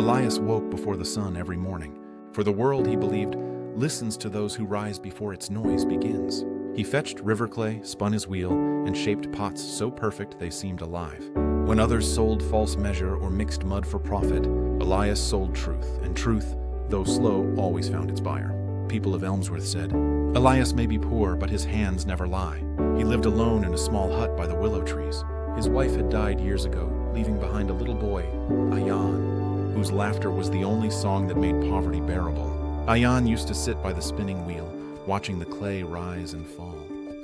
Elias woke before the sun every morning, for the world, he believed, listens to those who rise before its noise begins. He fetched river clay, spun his wheel, and shaped pots so perfect they seemed alive. When others sold false measure or mixed mud for profit, Elias sold truth, and truth, though slow, always found its buyer. People of Elmsworth said, "Elias may be poor, but his hands never lie." He lived alone in a small hut by the willow trees. His wife had died years ago, leaving behind a little boy, Ayan, whose laughter was the only song that made poverty bearable. Ayan used to sit by the spinning wheel, watching the clay rise and fall.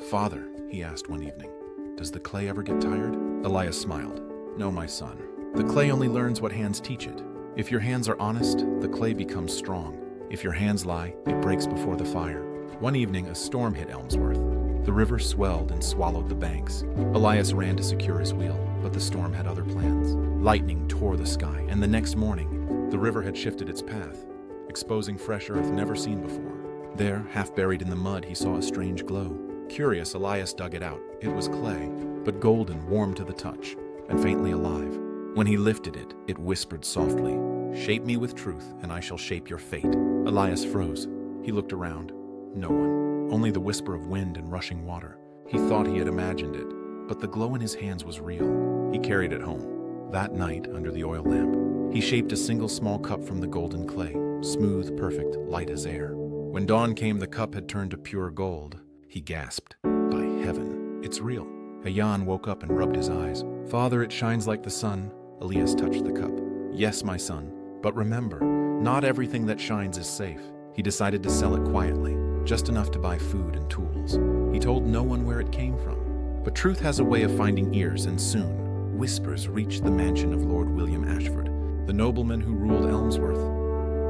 "Father," he asked one evening, "does the clay ever get tired?" Elias smiled. "No, my son. The clay only learns what hands teach it. If your hands are honest, the clay becomes strong. If your hands lie, it breaks before the fire." One evening, a storm hit Elmsworth. The river swelled and swallowed the banks. Elias ran to secure his wheel, but the storm had other plans. Lightning tore the sky, and the next morning, the river had shifted its path, exposing fresh earth never seen before. There, half buried in the mud, he saw a strange glow. Curious, Elias dug it out. It was clay, but golden, warm to the touch, and faintly alive. When he lifted it, it whispered softly, "Shape me with truth, and I shall shape your fate." Elias froze. He looked around. No one. Only the whisper of wind and rushing water. He thought he had imagined it, but the glow in his hands was real. He carried it home. That night, under the oil lamp, he shaped a single small cup from the golden clay, smooth, perfect, light as air. When dawn came, the cup had turned to pure gold. He gasped, "By heaven, it's real." Ayan woke up and rubbed his eyes. "Father, it shines like the sun." Elias touched the cup. "Yes, my son, but remember, not everything that shines is safe." He decided to sell it quietly, just enough to buy food and tools. He told no one where it came from. But truth has a way of finding ears, and soon, whispers reached the mansion of Lord William Ashford, the nobleman who ruled Elmsworth.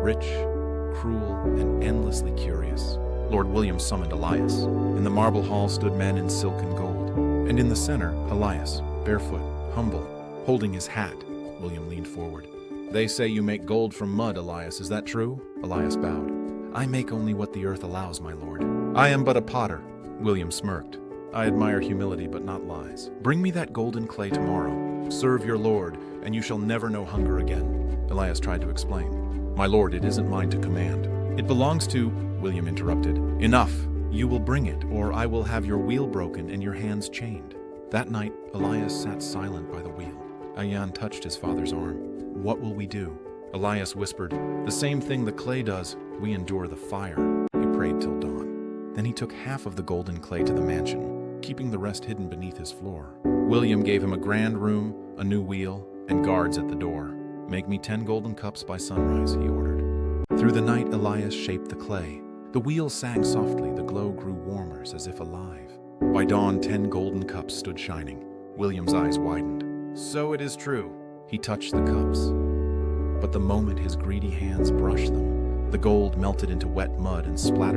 Rich, cruel, and endlessly curious, Lord William summoned Elias. In the marble hall stood men in silk and gold, and in the center, Elias, barefoot, humble, holding his hat. William leaned forward. "They say you make gold from mud, Elias. Is that true?" Elias bowed. "I make only what the earth allows, my lord." "I am but a potter." William smirked. "I admire humility, but not lies. Bring me that golden clay tomorrow. Serve your lord, and you shall never know hunger again." Elias tried to explain. "My lord, it isn't mine to command. It belongs to—" William interrupted. "Enough! You will bring it, or I will have your wheel broken and your hands chained." That night, Elias sat silent by the wheel. Ayan touched his father's arm. "What will we do?" Elias whispered, "The same thing the clay does. We endure the fire." He prayed till dawn. Then he took half of the golden clay to the mansion, keeping the rest hidden beneath his floor. William gave him a grand room, a new wheel, and guards at the door. "Make me 10 golden cups by sunrise," he ordered. Through the night, Elias shaped the clay. The wheel sang softly, the glow grew warmer, as if alive. By dawn, 10 golden cups stood shining. William's eyes widened. "So it is true." He touched the cups. But the moment his greedy hands brushed them, the gold melted into wet mud and splattered